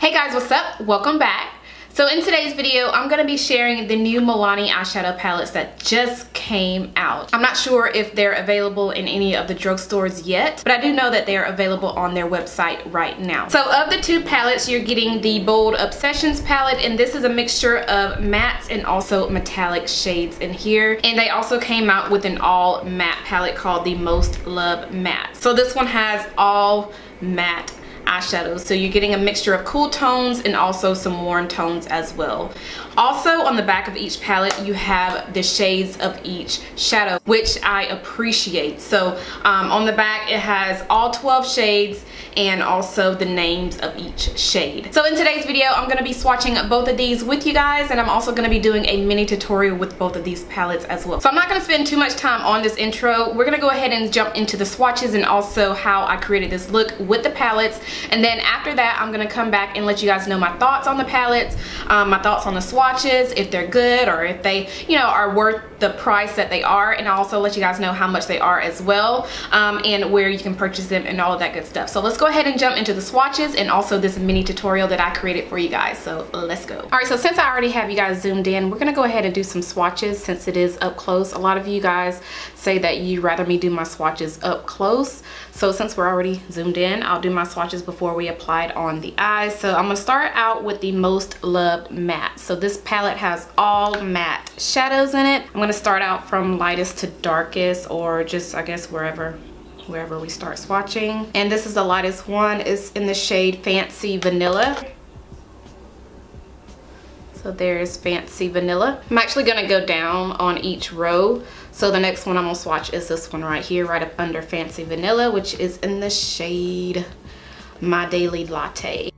Hey guys, what's up? Welcome back. So in today's video, I'm going to be sharing the new Milani eyeshadow palettes that just came out. I'm not sure if they're available in any of the drugstores yet, but I do know that they're available on their website right now. So of the two palettes, you're getting the Bold Obsessions palette, and this is a mixture of mattes and also metallic shades in here. And they also came out with an all matte palette called the Most Love Matte. So this one has all matte eyeshadows, so you're getting a mixture of cool tones and also some warm tones as well. Also on the back of each palette you have the shades of each shadow, which I appreciate. So on the back it has all 12 shades and also the names of each shade. So in today's video I'm going to be swatching both of these with you guys, and I'm also going to be doing a mini tutorial with both of these palettes as well. So I'm not going to spend too much time on this intro. We're going to go ahead and jump into the swatches and also how I created this look with the palettes. And then after that, I'm going to come back and let you guys know my thoughts on the palettes, my thoughts on the swatches, if they're good or if they, you know, are worth the price that they are. And I'll also let you guys know how much they are as well, and where you can purchase them and all of that good stuff. So let's go ahead and jump into the swatches and also this mini tutorial that I created for you guys. So let's go. All right, so since I already have you guys zoomed in, we're going to go ahead and do some swatches since it is up close. A lot of you guys say that you'd rather me do my swatches up close. So since we're already zoomed in, I'll do my swatches before we apply it on the eyes. So I'm going to start out with the Most Loved Matte. So this palette has all matte shadows in it. I'm going to start out from lightest to darkest, or just I guess wherever we start swatching. And this is the lightest one. It's in the shade Fancy Vanilla. So there's Fancy Vanilla. I'm actually going to go down on each row. So the next one I'm going to swatch is this one right here, right up under Fancy Vanilla, which is in the shade My Daily Latte.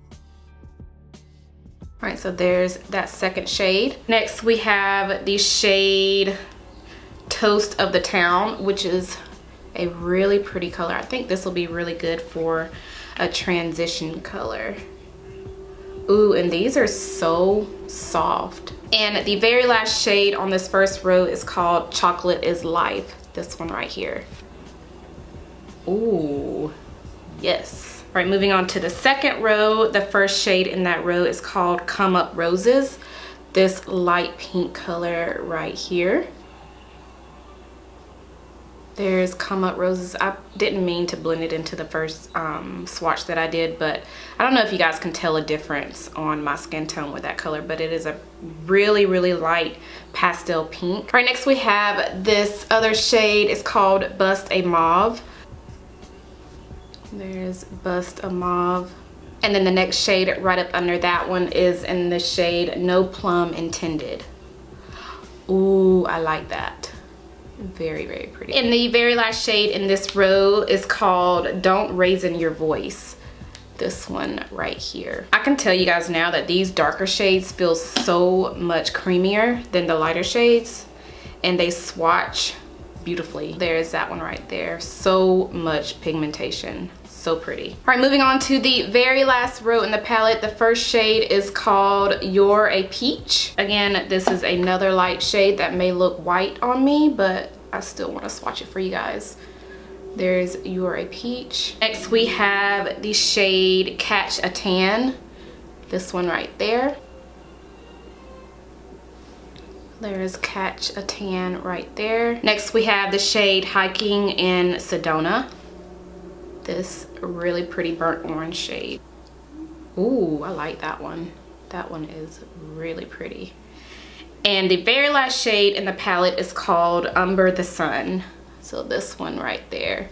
All right, so there's that second shade. Next we have the shade Toast of the Town, which is a really pretty color. I think this will be really good for a transition color. Ooh, and these are so soft. And the very last shade on this first row is called Chocolate is Life. This one right here. Ooh, yes. All right, moving on to the second row. The first shade in that row is called Come Up Roses. This light pink color right here. There's Come Up Roses. I didn't mean to blend it into the first swatch that I did, but I don't know if you guys can tell a difference on my skin tone with that color, but it is a really, really light pastel pink. All right, next we have this other shade. It's called Bust a Mauve. There's Bust a Mauve. And then the next shade right up under that one is in the shade No Plum Intended. Ooh, I like that. Very, very pretty. And the very last shade in this row is called Don't Raisin Your Voice. This one right here. I can tell you guys now that these darker shades feel so much creamier than the lighter shades, and they swatch beautifully. There's that one right there. So much pigmentation. So pretty. All right, moving on to the very last row in the palette. The first shade is called You're a Peach. Again, this is another light shade that may look white on me, but I still want to swatch it for you guys. There's You're a Peach. Next we have the shade Catch a Tan. This one right there. There's Catch a Tan right there. Next we have the shade Hiking in Sedona. This really pretty burnt orange shade. Ooh, I like that one. That one is really pretty. And the very last shade in the palette is called Umber the Sun. So this one right there.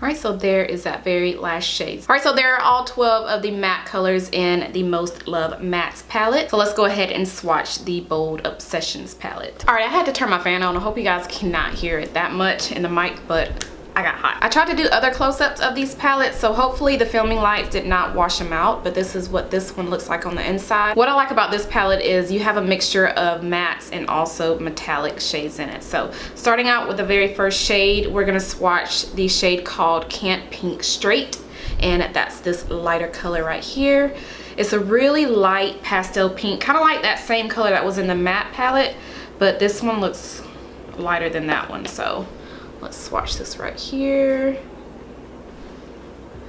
All right, so there is that very last shade. All right, so there are all 12 of the matte colors in the Most Love Mattes palette. So let's go ahead and swatch the Bold Obsessions palette. All right, I had to turn my fan on. I hope you guys cannot hear it that much in the mic, but I got hot. I tried to do other close-ups of these palettes, so hopefully the filming lights did not wash them out, but this is what this one looks like on the inside. What I like about this palette is you have a mixture of mattes and also metallic shades in it. So starting out with the very first shade, we're gonna swatch the shade called Can't Pink Straight, and that's this lighter color right here. It's a really light pastel pink, kind of like that same color that was in the matte palette, but this one looks lighter than that one, so let's swatch this right here.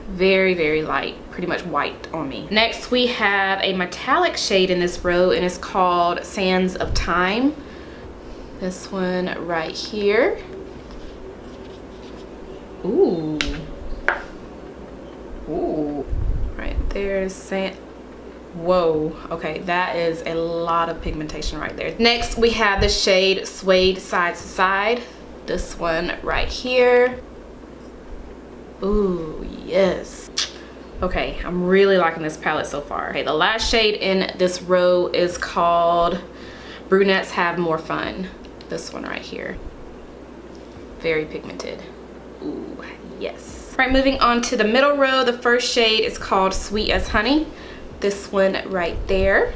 Very, very light, pretty much white on me. Next, we have a metallic shade in this row, and it's called Sands of Time. This one right here. Ooh. Ooh. Right there's sand. Whoa, okay, that is a lot of pigmentation right there. Next, we have the shade Suede Side to Side. This one right here. Ooh, yes. Okay, I'm really liking this palette so far. Okay, the last shade in this row is called Brunettes Have More Fun. This one right here. Very pigmented. Ooh, yes. All right, moving on to the middle row. The first shade is called Sweet as Honey. This one right there.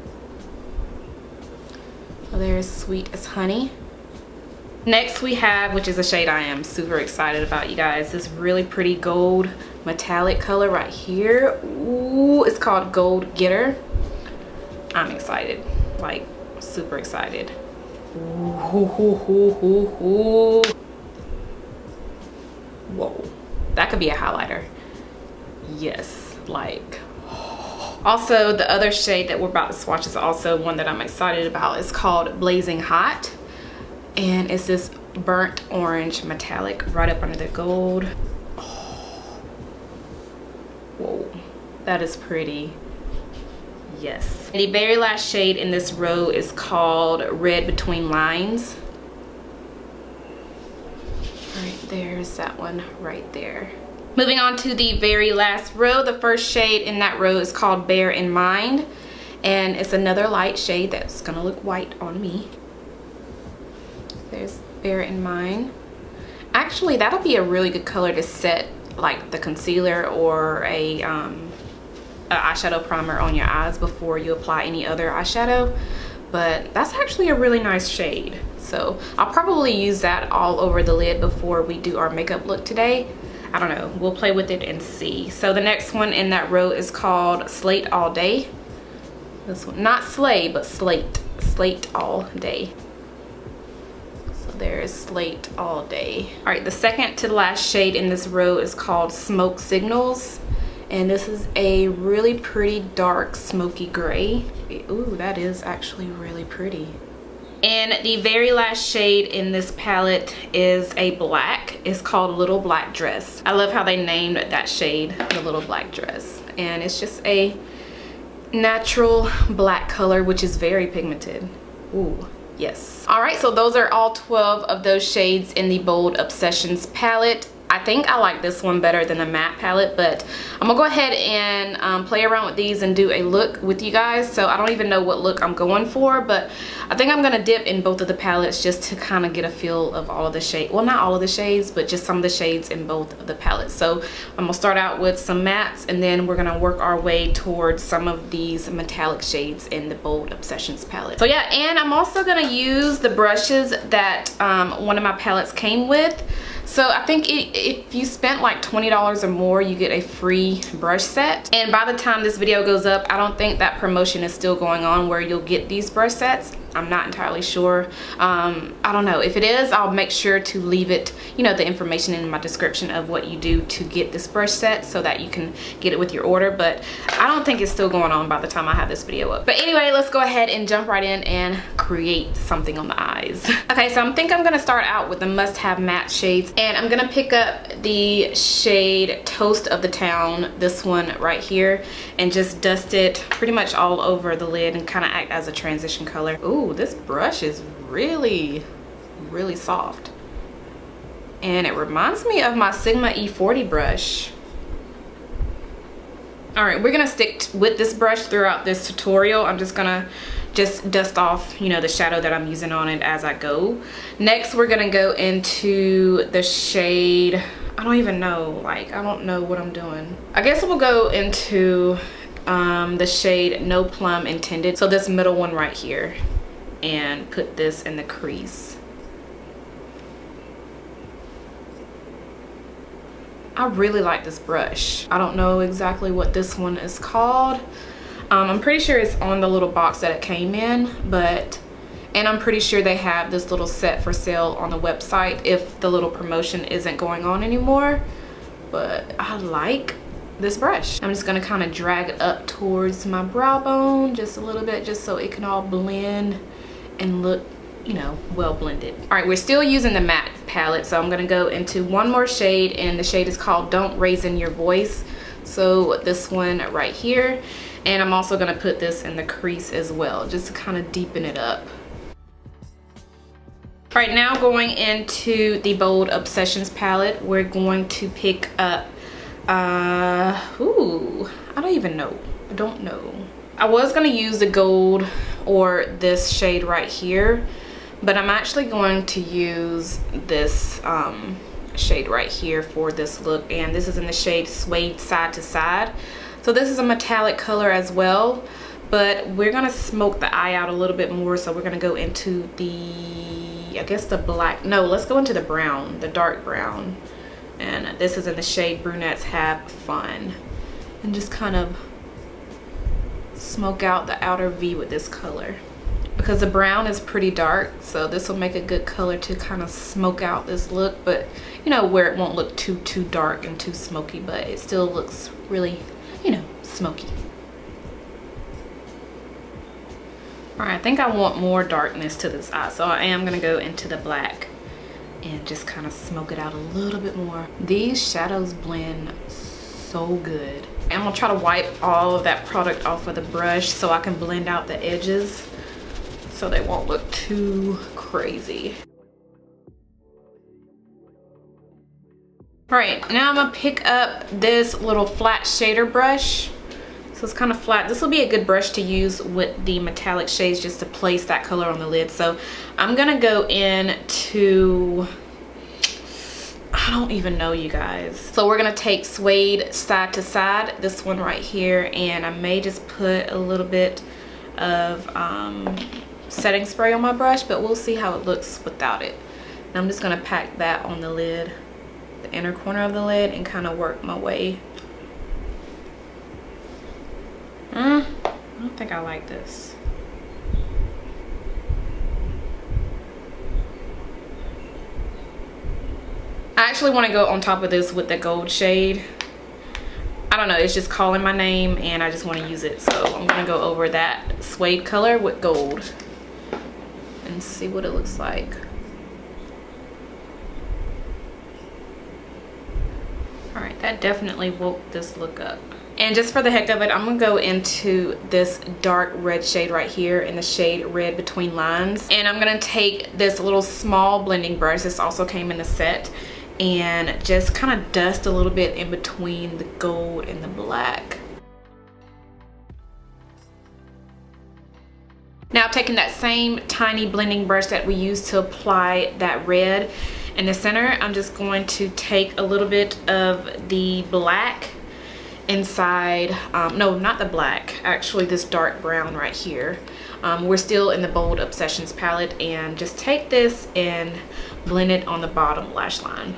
So there's Sweet as Honey. Next we have, which is a shade I am super excited about, you guys, this really pretty gold metallic color right here. Ooh, it's called Gold Getter. I'm excited, like super excited. Ooh, whoa, that could be a highlighter. Yes, like. Also, the other shade that we're about to swatch is also one that I'm excited about. It's called Blazing Hot. And it's this burnt orange metallic right up under the gold. Oh. Whoa, that is pretty. Yes. And the very last shade in this row is called Red Between Lines. Right there's that one right there. Moving on to the very last row, the first shade in that row is called Bear in Mind. And it's another light shade that's gonna look white on me. There's Bear in Mind. Actually, that'll be a really good color to set like the concealer or a eyeshadow primer on your eyes before you apply any other eyeshadow. But that's actually a really nice shade. So I'll probably use that all over the lid before we do our makeup look today. I don't know, we'll play with it and see. So the next one in that row is called Slate All Day. This one, not Slay, but Slate. Slate All Day. So there is Slate All Day. All right, the second to the last shade in this row is called Smoke Signals. And this is a really pretty dark smoky gray. Ooh, that is actually really pretty. And the very last shade in this palette is a black. It's called Little Black Dress. I love how they named that shade the Little Black Dress. And it's just a natural black color, which is very pigmented. Ooh, yes. All right, so those are all 12 of those shades in the Bold Obsessions palette. I think I like this one better than the matte palette, but I'm gonna go ahead and play around with these and do a look with you guys. So I don't even know what look I'm going for, but I think I'm gonna dip in both of the palettes just to kind of get a feel of all of the shades. Well, not all of the shades, but just some of the shades in both of the palettes. So I'm gonna start out with some mattes, and then we're gonna work our way towards some of these metallic shades in the Bold Obsessions palette. So yeah, and I'm also gonna use the brushes that one of my palettes came with. So I think if you spent like $20 or more, you get a free brush set. And by the time this video goes up, I don't think that promotion is still going on where you'll get these brush sets. I'm not entirely sure. I don't know. If it is, I'll make sure to leave it, you know, the information in my description of what you do to get this brush set so that you can get it with your order. But I don't think it's still going on by the time I have this video up. But anyway, let's go ahead and jump right in and create something on the eyes. Okay, so I think I'm gonna start out with the must-have matte shades, and I'm gonna pick up the shade Toast of the Town, this one right here, and just dust it pretty much all over the lid and kind of act as a transition color. Ooh, this brush is really soft, and it reminds me of my Sigma E40 brush. All right, we're gonna stick with this brush throughout this tutorial. I'm just gonna dust off, you know, the shadow that I'm using on it as I go. Next, we're gonna go into the shade, I don't even know, like, I don't know what I'm doing. I guess we'll go into the shade No Plum Intended. So this middle one right here, and put this in the crease. I really like this brush. I don't know exactly what this one is called. I'm pretty sure it's on the little box that it came in, and I'm pretty sure they have this little set for sale on the website if the little promotion isn't going on anymore. But I like this brush. I'm just gonna kind of drag it up towards my brow bone just a little bit, just so it can all blend and look, you know, well blended. All right, we're still using the matte palette, so I'm gonna go into one more shade, and the shade is called Don't Raisin Your Voice. So this one right here, and I'm also gonna put this in the crease as well, just to kind of deepen it up. All right, now going into the Bold Obsessions palette, we're going to pick up, I don't even know. I don't know. I was gonna use the gold or this shade right here, but I'm actually going to use this shade right here for this look, and this is in the shade Suede Side to Side. So this is a metallic color as well, but we're gonna smoke the eye out a little bit more, so we're gonna go into the, I guess the black, no, let's go into the brown, the dark brown. And this is in the shade Brunettes Have Fun. And just kind of smoke out the outer V with this color. Because the brown is pretty dark, so this will make a good color to kind of smoke out this look. But, you know, where it won't look too dark and too smoky, but it still looks really, you know, smoky. Alright, I think I want more darkness to this eye, so I am going to go into the black and just kind of smoke it out a little bit more. These shadows blend so good. I'm gonna try to wipe all of that product off of the brush so I can blend out the edges so they won't look too crazy. All right, now I'm gonna pick up this little flat shader brush. So it's kind of flat. This will be a good brush to use with the metallic shades, just to place that color on the lid. So I'm gonna go into, I don't even know, you guys. So we're gonna take Suede Side to Side, this one right here, and I may just put a little bit of setting spray on my brush, but we'll see how it looks without it. And I'm just gonna pack that on the lid, the inner corner of the lid, and kind of work my way. I don't think I like this. I actually want to go on top of this with the gold shade. I don't know, it's just calling my name and I just want to use it. So I'm going to go over that suede color with gold and see what it looks like. Alright, that definitely woke this look up. And just for the heck of it, I'm gonna go into this dark red shade right here in the shade Red Between Lines. And I'm gonna take this little small blending brush, this also came in the set, and just kind of dust a little bit in between the gold and the black. Now taking that same tiny blending brush that we used to apply that red in the center, I'm just going to take a little bit of the black inside, no, not the black, actually this dark brown right here. We're still in the Bold Obsessions palette, and just take this and blend it on the bottom lash line.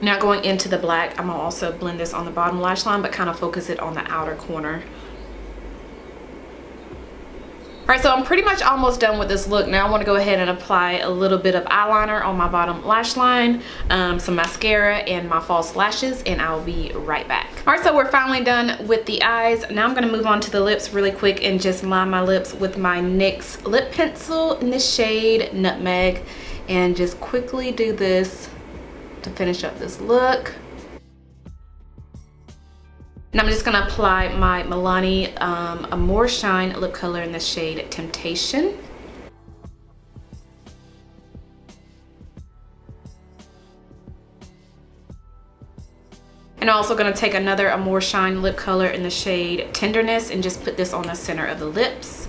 Now going into the black, I'm gonna also blend this on the bottom lash line, but kind of focus it on the outer corner. Alright, so I'm pretty much almost done with this look. Now I want to go ahead and apply a little bit of eyeliner on my bottom lash line, some mascara, and my false lashes, and I'll be right back. Alright, so we're finally done with the eyes. Now I'm going to move on to the lips really quick and just line my lips with my NYX Lip Pencil in the shade Nutmeg, and just quickly do this to finish up this look. And I'm just going to apply my Milani Amore Shine lip color in the shade Temptation. And I'm also going to take another Amore Shine lip color in the shade Tenderness and just put this on the center of the lips.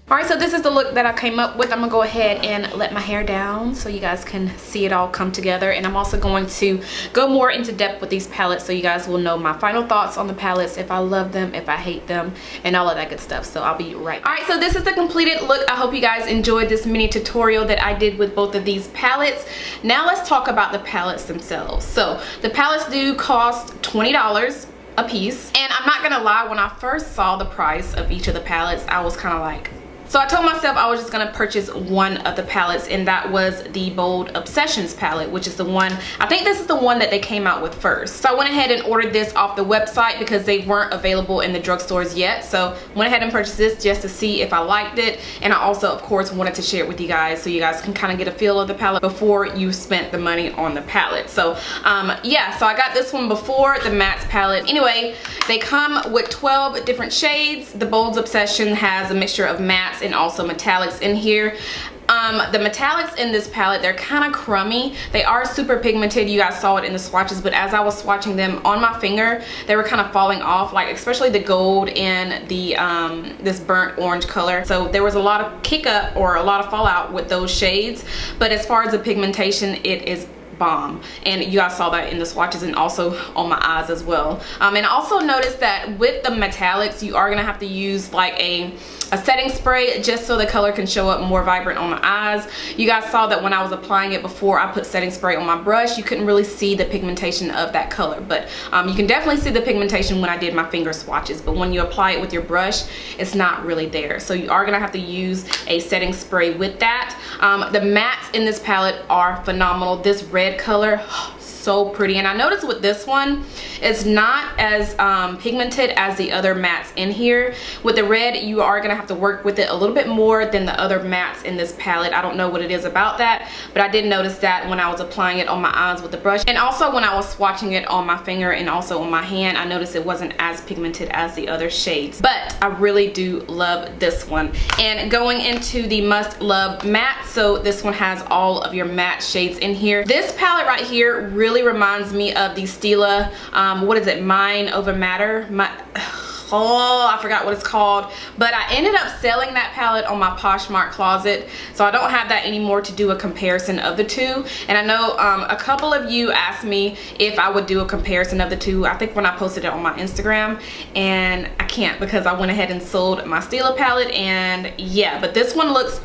Alright, so this is the look that I came up with. I'm going to go ahead and let my hair down so you guys can see it all come together. And I'm also going to go more into depth with these palettes so you guys will know my final thoughts on the palettes, if I love them, if I hate them, and all of that good stuff. So I'll be right back. Alright, so this is the completed look. I hope you guys enjoyed this mini tutorial that I did with both of these palettes. Now let's talk about the palettes themselves. So the palettes do cost $20 a piece. And I'm not going to lie, when I first saw the price of each of the palettes, I was kind of like, So I told myself I was just gonna purchase one of the palettes, and that was the Bold Obsessions palette, which is the one, I think this is the one that they came out with first. So I went ahead and ordered this off the website because they weren't available in the drugstores yet. So went ahead and purchased this just to see if I liked it, and I also of course wanted to share it with you guys so you guys can kind of get a feel of the palette before you spent the money on the palette. So yeah, so I got this one before the mattes palette. Anyway, they come with 12 different shades. The Bold Obsession has a mixture of mattes and also metallics in here. The metallics in this palette, they're kind of crummy. They are super pigmented. You guys saw it in the swatches, but as I was swatching them on my finger, they were kind of falling off, like especially the gold and the this burnt orange color. So there was a lot of kick up or a lot of fallout with those shades, but as far as the pigmentation, it is bomb, and you guys saw that in the swatches and also on my eyes as well. And I also noticed that with the metallics, you are gonna have to use like a setting spray just so the color can show up more vibrant on my eyes. You guys saw that when I was applying it before I put setting spray on my brush, you couldn't really see the pigmentation of that color, but you can definitely see the pigmentation when I did my finger swatches, but when you apply it with your brush, it's not really there. So you are gonna have to use a setting spray with that. The mattes in this palette are phenomenal. This red color, so pretty, and I noticed with this one, it's not as pigmented as the other mattes in here. With the red, you are gonna have to work with it a little bit more than the other mattes in this palette. I don't know what it is about that, but I did notice that when I was applying it on my eyes with the brush, and also when I was swatching it on my finger and also on my hand, I noticed it wasn't as pigmented as the other shades. But I really do love this one. And going into the must love matte, so this one has all of your matte shades in here. This palette right here really reminds me of the Stila, what is it, Mind Over Matter? Oh, I forgot what it's called, but I ended up selling that palette on my Poshmark closet, so I don't have that anymore to do a comparison of the two. And I know a couple of you asked me if I would do a comparison of the two, I think when I posted it on my Instagram, and I can't because I went ahead and sold my Stila palette. And yeah, but this one looks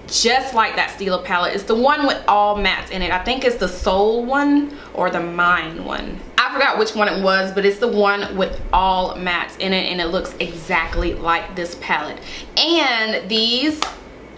just like that Stila palette. It's the one with all mattes in it. I think it's the Soul one or the Mine one. I forgot which one it was, but it's the one with all mattes in it, and it looks exactly like this palette. And these,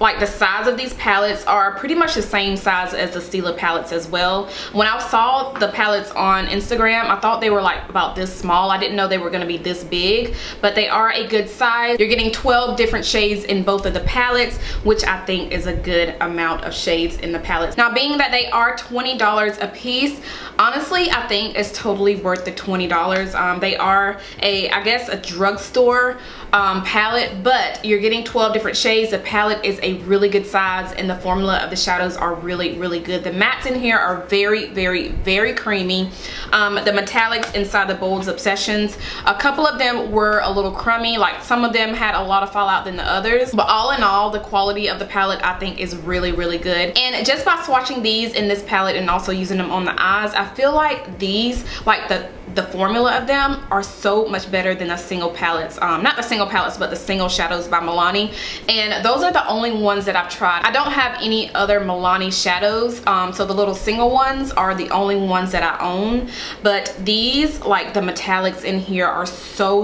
like the size of these palettes are pretty much the same size as the Stila palettes as well. When I saw the palettes on Instagram, I thought they were like about this small. I didn't know they were going to be this big, but they are a good size. You're getting 12 different shades in both of the palettes, which I think is a good amount of shades in the palettes. Now, being that they are $20 a piece, honestly, I think it's totally worth the $20. They are I guess a drugstore palette, but you're getting 12 different shades. The palette is a really good size, and the formula of the shadows are really, really good. The mattes in here are very, very, very creamy. The metallics inside the Bold Obsessions, a couple of them were a little crummy, like some of them had a lot of fallout than the others, but all in all, the quality of the palette I think is really, really good. And just by swatching these in this palette and also using them on the eyes, I feel like these, like the formula of them are so much better than the single palettes, not the single palettes, but the single shadows by Milani. And those are the only ones that I've tried. I don't have any other Milani shadows, so the little single ones are the only ones that I own. But these, like the metallics in here, are so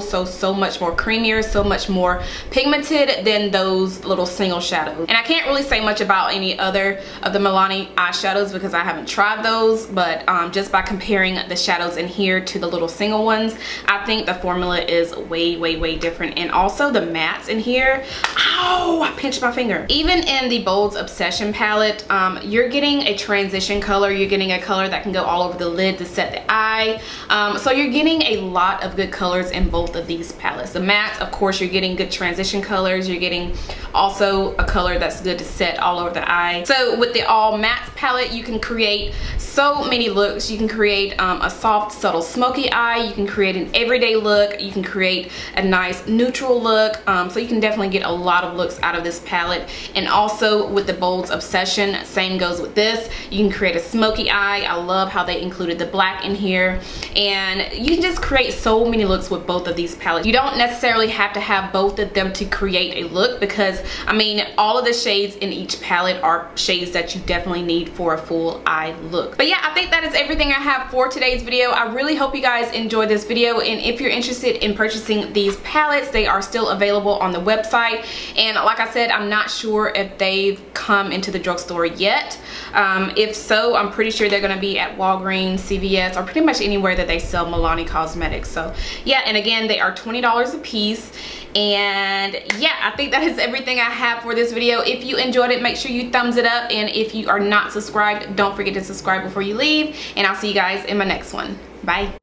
much more creamier, so much more pigmented than those little single shadows. And I can't really say much about any other of the Milani eyeshadows because I haven't tried those, but just by comparing the shadows in here to the little single ones, I think the formula is way, way, way different. And also the mattes in here, ow, I pinched my finger. Even in the Bold Obsession palette, you're getting a transition color. You're getting a color that can go all over the lid to set the eye. So you're getting a lot of good colors in both of these palettes. The mattes, of course, you're getting good transition colors. You're getting also a color that's good to set all over the eye. So with the all mattes palette, you can create so many looks. You can create a soft, subtle smoky eye. You can create an everyday look. You can create a nice neutral look. So you can definitely get a lot of looks out of this palette. And also with the Bold Obsession, same goes with this. You can create a smoky eye. I love how they included the black in here. And you can just create so many looks with both of these palettes. You don't necessarily have to have both of them to create a look because, I mean, all of the shades in each palette are shades that you definitely need for a full eye look. But yeah, I think that is everything I have for today's video. I really hope you guys enjoyed this video, and if you're interested in purchasing these palettes, they are still available on the website. And like I said, I'm not sure if they've come into the drugstore yet. If so, I'm pretty sure they're going to be at Walgreens, CVS, or pretty much anywhere that they sell Milani cosmetics. So yeah, and again, they are $20 a piece. And yeah, I think that is everything I have for this video. If you enjoyed it, make sure you thumbs it up, and if you are not subscribed, don't forget to subscribe before you leave, and I'll see you guys in my next one. Bye.